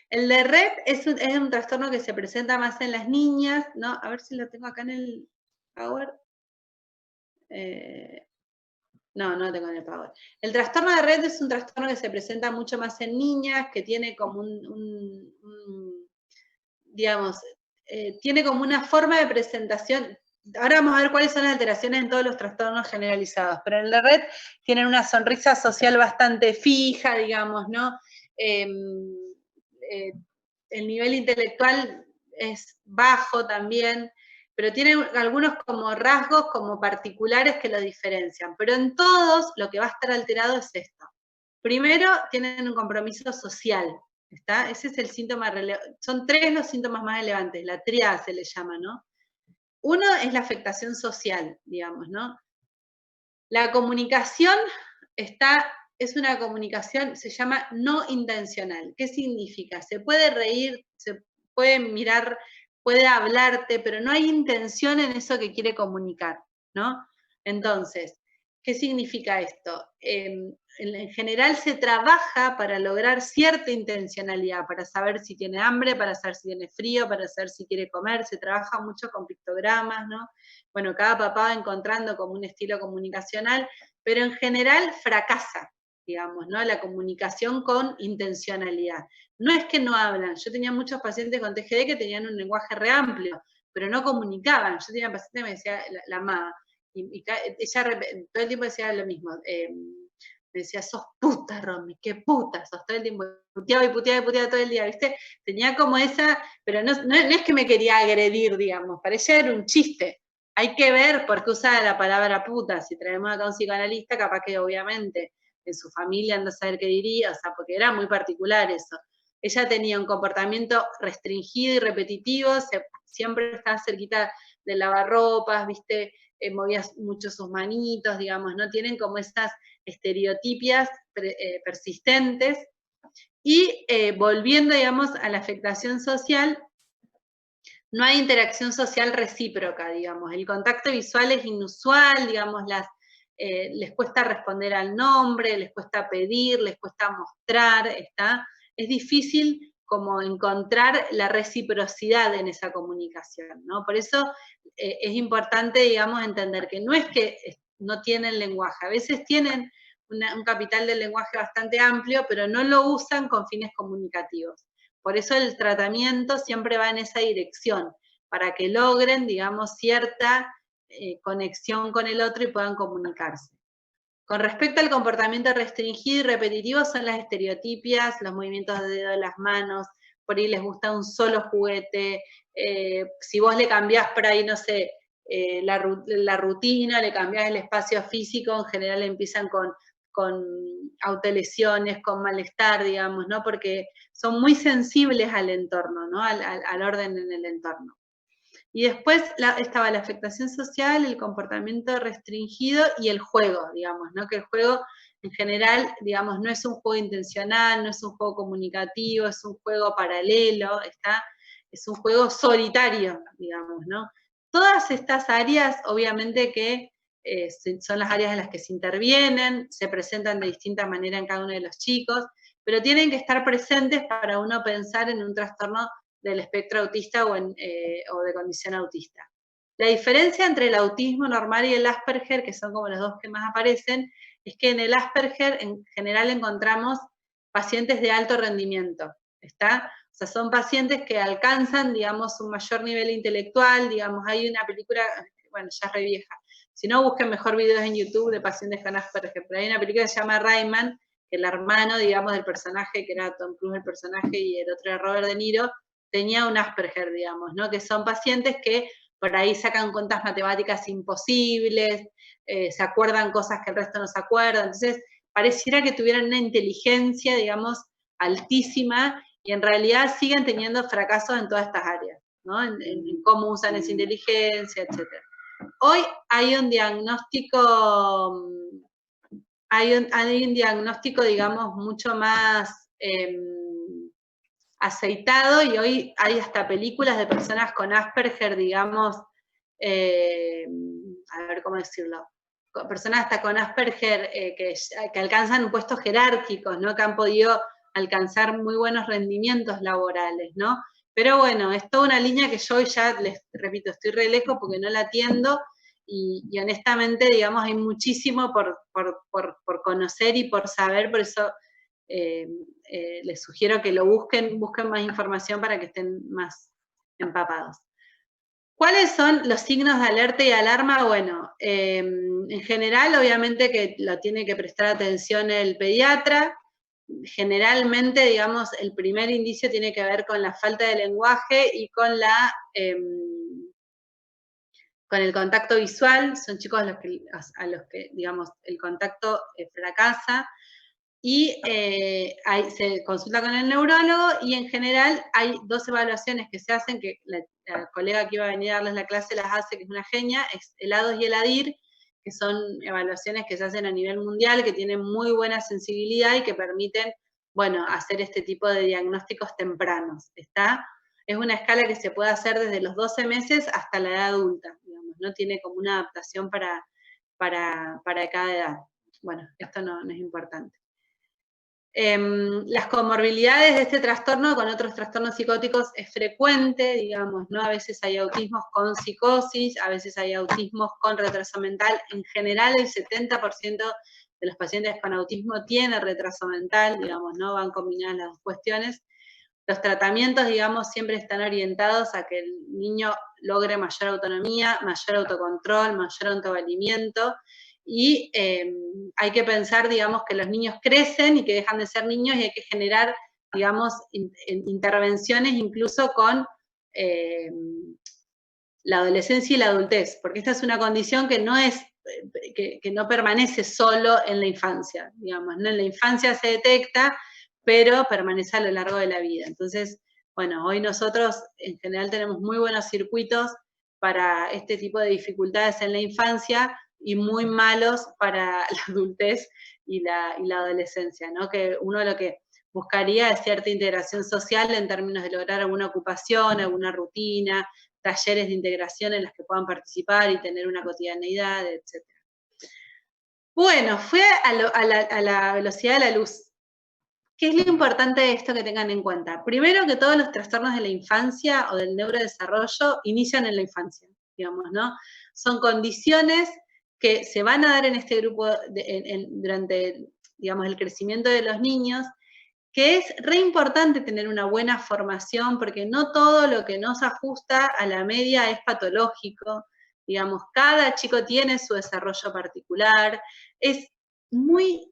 El de Rett es un trastorno que se presenta más en las niñas, ¿no? A ver si lo tengo acá en el Power. No, no lo tengo en el Power. El trastorno de Rett es un trastorno que se presenta mucho más en niñas, que tiene como digamos, tiene como una forma de presentación. Ahora vamos a ver cuáles son las alteraciones en todos los trastornos generalizados, pero en el de Rett tienen una sonrisa social bastante fija, digamos, ¿no? El nivel intelectual es bajo también, pero tienen algunos como rasgos como particulares que lo diferencian. Pero en todos lo que va a estar alterado es esto. Primero, tienen un compromiso social, ¿está? Ese es el síntoma relevante. Son 3 los síntomas más relevantes, la tríada se le llama, ¿no? Uno es la afectación social, digamos, ¿no? La comunicación es una comunicación, se llama no intencional. ¿Qué significa? Se puede reír, se puede mirar, puede hablarte, pero no hay intención en eso que quiere comunicar, ¿no? Entonces, ¿qué significa esto? En general se trabaja para lograr cierta intencionalidad, para saber si tiene hambre, para saber si tiene frío, para saber si quiere comer, se trabaja mucho con pictogramas, ¿no? Bueno, cada papá va encontrando como un estilo comunicacional, pero en general fracasa, digamos, ¿no? La comunicación con intencionalidad. No es que no hablan, yo tenía muchos pacientes con TGD que tenían un lenguaje re amplio, pero no comunicaban. Yo tenía pacientes que me decía la amaba, y ella todo el tiempo decía lo mismo, me me decía, sos puta, Romy, qué puta, sos todo el tiempo, puteaba y puteaba y puteaba todo el día, ¿viste? Tenía como esa, pero no es que me quería agredir, digamos, parecía era un chiste. Hay que ver por qué usaba la palabra puta, si traemos acá a un psicoanalista, capaz que obviamente en su familia anda a saber qué diría, o sea, porque era muy particular eso. Ella tenía un comportamiento restringido y repetitivo, siempre estaba cerquita del lavarropas, ¿viste? Movía mucho sus manitos, digamos, ¿no? Tienen como esas estereotipias persistentes. Y volviendo, digamos, a la afectación social, no hay interacción social recíproca, digamos. El contacto visual es inusual, digamos, les cuesta responder al nombre, les cuesta pedir, les cuesta mostrar, es difícil como encontrar la reciprocidad en esa comunicación, ¿no? Por eso es importante, digamos, entender que no es que no tienen lenguaje, a veces tienen un capital del lenguaje bastante amplio, pero no lo usan con fines comunicativos. Por eso el tratamiento siempre va en esa dirección, para que logren, digamos, cierta conexión con el otro y puedan comunicarse. Con respecto al comportamiento restringido y repetitivo son las estereotipias, los movimientos de dedo de las manos, por ahí les gusta un solo juguete, si vos le cambiás por ahí, no sé, la rutina, le cambiás el espacio físico, en general empiezan con autolesiones, con malestar, digamos, ¿no? Porque son muy sensibles al entorno, ¿no? Al orden en el entorno. Y después estaba la afectación social, el comportamiento restringido y el juego, digamos, ¿no? Que el juego en general, digamos, no es un juego intencional, no es un juego comunicativo, es un juego paralelo, es un juego solitario, digamos, ¿no? Todas estas áreas, obviamente que son las áreas en las que se intervienen, se presentan de distinta manera en cada uno de los chicos, pero tienen que estar presentes para uno pensar en un trastorno del espectro autista o de condición autista. La diferencia entre el autismo normal y el Asperger, que son como los dos que más aparecen, es que en el Asperger en general encontramos pacientes de alto rendimiento, ¿está? O sea, son pacientes que alcanzan, digamos, un mayor nivel intelectual, digamos, hay una película, bueno, ya es re vieja, si no, busquen mejor videos en YouTube de pacientes con Asperger, pero hay una película que se llama Rayman, que el hermano, digamos, del personaje, que era Tom Cruise el personaje y el otro era Robert De Niro, tenía un Asperger, digamos, ¿no? Que son pacientes que por ahí sacan cuentas matemáticas imposibles, se acuerdan cosas que el resto no se acuerda, entonces pareciera que tuvieran una inteligencia, digamos, altísima, y en realidad siguen teniendo fracasos en todas estas áreas, ¿no? En cómo usan esa inteligencia, etc. Hoy hay un diagnóstico, digamos, mucho más aceitado, y hoy hay hasta películas de personas con Asperger, digamos, a ver cómo decirlo, personas hasta con Asperger que alcanzan puestos jerárquicos, ¿no? Que han podido alcanzar muy buenos rendimientos laborales, ¿no? Pero bueno, es toda una línea que yo hoy ya, les repito, estoy re lejos porque no la atiendo, y honestamente, digamos, hay muchísimo por conocer y por saber, por eso les sugiero que lo busquen más información para que estén más empapados. ¿Cuáles son los signos de alerta y alarma? Bueno, en general, obviamente que lo tiene que prestar atención el pediatra. Generalmente, digamos, el primer indicio tiene que ver con la falta de lenguaje y con el contacto visual. Son chicos a los que digamos, el contacto fracasa. Y se consulta con el neurólogo, y en general hay 2 evaluaciones que se hacen, que la colega que iba a venir a darles la clase las hace, que es una genia, es el A2 y el ADIR, que son evaluaciones que se hacen a nivel mundial, que tienen muy buena sensibilidad y que permiten, bueno, hacer este tipo de diagnósticos tempranos, ¿está? Es una escala que se puede hacer desde los 12 meses hasta la edad adulta, digamos, no tiene como una adaptación para cada edad. Bueno, esto no es importante. Las comorbilidades de este trastorno con otros trastornos psicóticos es frecuente, digamos, ¿no? A veces hay autismos con psicosis, a veces hay autismos con retraso mental. En general, el 70% de los pacientes con autismo tiene retraso mental, digamos, ¿no? Van combinadas las dos cuestiones. Los tratamientos, digamos, siempre están orientados a que el niño logre mayor autonomía, mayor autocontrol, mayor autovalimiento, y hay que pensar, digamos, que los niños crecen y que dejan de ser niños y hay que generar, digamos, intervenciones incluso con la adolescencia y la adultez, porque esta es una condición que no es, que no permanece solo en la infancia, digamos, ¿no? En la infancia se detecta, pero permanece a lo largo de la vida. Entonces, bueno, hoy nosotros en general tenemos muy buenos circuitos para este tipo de dificultades en la infancia y muy malos para la adultez y la adolescencia, ¿no? Que uno lo que buscaría es cierta integración social en términos de lograr alguna ocupación, alguna rutina, talleres de integración en los que puedan participar y tener una cotidianeidad, etc. Bueno, fue a la velocidad de la luz. ¿Qué es lo importante de esto que tengan en cuenta? Primero, que todos los trastornos de la infancia o del neurodesarrollo inician en la infancia, digamos, ¿no? Son condiciones que se van a dar en este grupo durante, digamos, el crecimiento de los niños, que es re importante tener una buena formación, porque no todo lo que nos ajusta a la media es patológico. Digamos, cada chico tiene su desarrollo particular. Es muy,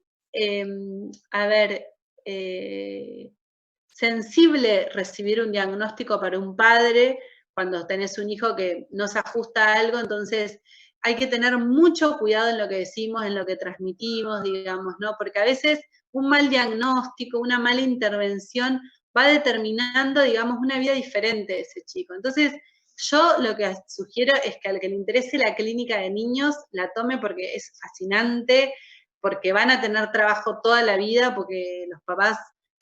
sensible recibir un diagnóstico para un padre cuando tenés un hijo que no se ajusta a algo, entonces hay que tener mucho cuidado en lo que decimos, en lo que transmitimos, digamos, ¿no? Porque a veces un mal diagnóstico, una mala intervención va determinando, digamos, una vida diferente de ese chico. Entonces, yo lo que sugiero es que al que le interese la clínica de niños, la tome porque es fascinante, porque van a tener trabajo toda la vida, porque los papás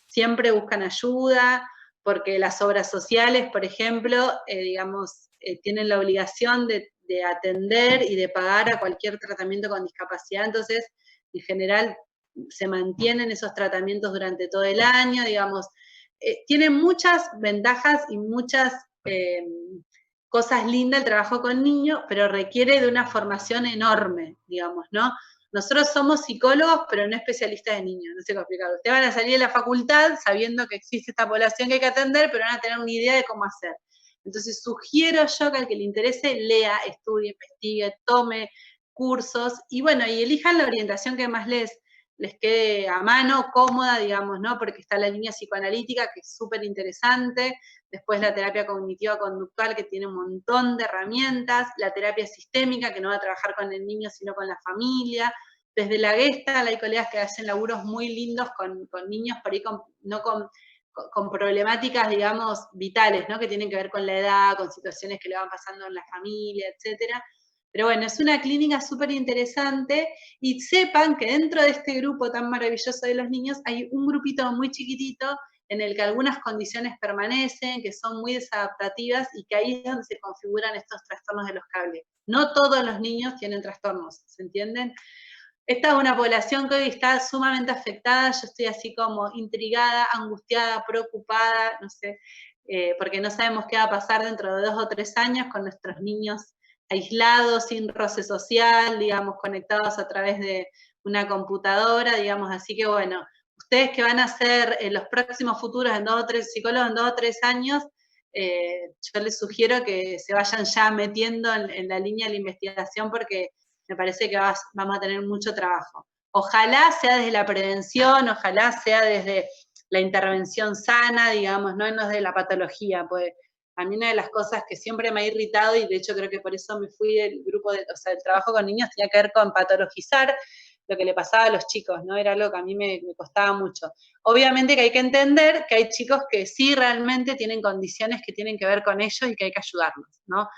siempre buscan ayuda, porque las obras sociales, por ejemplo, digamos, tienen la obligación de atender y de pagar a cualquier tratamiento con discapacidad, entonces, en general, se mantienen esos tratamientos durante todo el año, digamos, tienen muchas ventajas y muchas cosas lindas el trabajo con niños, pero requiere de una formación enorme, digamos, ¿no? Nosotros somos psicólogos, pero no especialistas de niños, no sé cómo explicarlo. Ustedes van a salir de la facultad sabiendo que existe esta población que hay que atender, pero van a tener una idea de cómo hacer. Entonces sugiero yo que al que le interese lea, estudie, investigue, tome cursos, y bueno, y elijan la orientación que más les quede a mano, cómoda, digamos, ¿no? Porque está la línea psicoanalítica, que es súper interesante, después la terapia cognitiva conductual, que tiene un montón de herramientas, la terapia sistémica, que no va a trabajar con el niño, sino con la familia, desde la Gestalt hay colegas que hacen laburos muy lindos con niños, por ahí con problemáticas, digamos, vitales, ¿no? Que tienen que ver con la edad, con situaciones que le van pasando en la familia, etcétera. Pero bueno, es una clínica súper interesante y sepan que dentro de este grupo tan maravilloso de los niños hay un grupito muy chiquitito en el que algunas condiciones permanecen, que son muy desadaptativas y que ahí es donde se configuran estos trastornos de los cables. No todos los niños tienen trastornos, ¿se entienden? Esta es una población que hoy está sumamente afectada, yo estoy así como intrigada, angustiada, preocupada, no sé, porque no sabemos qué va a pasar dentro de 2 o 3 años con nuestros niños aislados, sin roce social, digamos, conectados a través de una computadora, digamos, así que bueno, ustedes que van a ser los próximos futuros en 2 o 3 psicólogos en 2 o 3 años, yo les sugiero que se vayan ya metiendo en la línea de la investigación porque me parece que vamos a tener mucho trabajo. Ojalá sea desde la prevención, ojalá sea desde la intervención sana, digamos, no desde la patología, pues a mí una de las cosas que siempre me ha irritado, y de hecho creo que por eso me fui del grupo, el trabajo con niños tenía que ver con patologizar lo que le pasaba a los chicos, ¿no? Era algo que a mí me costaba mucho. Obviamente que hay que entender que hay chicos que sí realmente tienen condiciones que tienen que ver con ellos y que hay que ayudarlos, ¿no?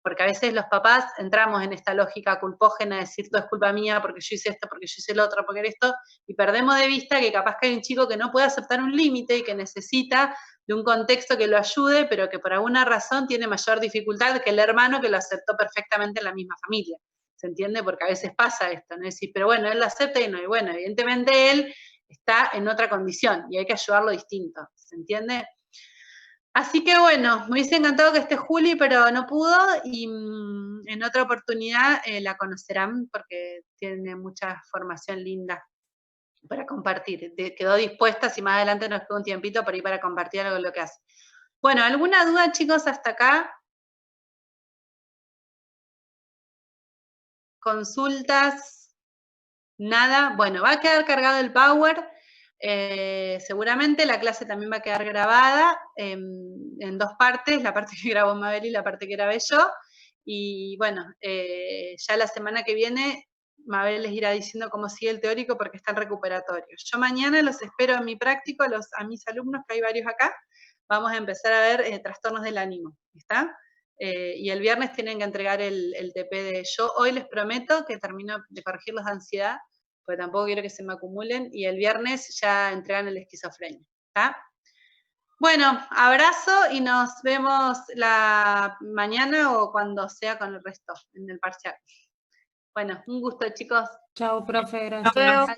Porque a veces los papás entramos en esta lógica culpógena de decir todo es culpa mía porque yo hice esto, porque yo hice lo otro, porque era esto, y perdemos de vista que capaz que hay un chico que no puede aceptar un límite y que necesita de un contexto que lo ayude, pero que por alguna razón tiene mayor dificultad que el hermano que lo aceptó perfectamente en la misma familia. ¿Se entiende? Porque a veces pasa esto, ¿no? Es decir, pero bueno, él lo acepta y no, y bueno, evidentemente él está en otra condición y hay que ayudarlo distinto. ¿Se entiende? Así que bueno, me hubiese encantado que esté Juli, pero no pudo, y en otra oportunidad la conocerán porque tiene mucha formación linda para compartir. Quedó dispuesta, si más adelante nos queda un tiempito por ahí para compartir algo de lo que hace. Bueno, ¿alguna duda, chicos, hasta acá? ¿Consultas? Nada, bueno, va a quedar cargado el Power, seguramente la clase también va a quedar grabada en 2 partes, la parte que grabó Mabel y la parte que grabé yo, y bueno, ya la semana que viene Mabel les irá diciendo cómo sigue el teórico porque está en recuperatorio. Yo mañana los espero en mi práctico, a mis alumnos, que hay varios acá, vamos a empezar a ver trastornos del ánimo, ¿está? Y el viernes tienen que entregar el TP de yo. Hoy les prometo que termino de corregir los de ansiedad, porque tampoco quiero que se me acumulen, y el viernes ya entregan el de esquizofrenia, ¿está? Bueno, abrazo y nos vemos la mañana o cuando sea con el resto, en el parcial. Bueno, un gusto, chicos. Chao, profe, gracias.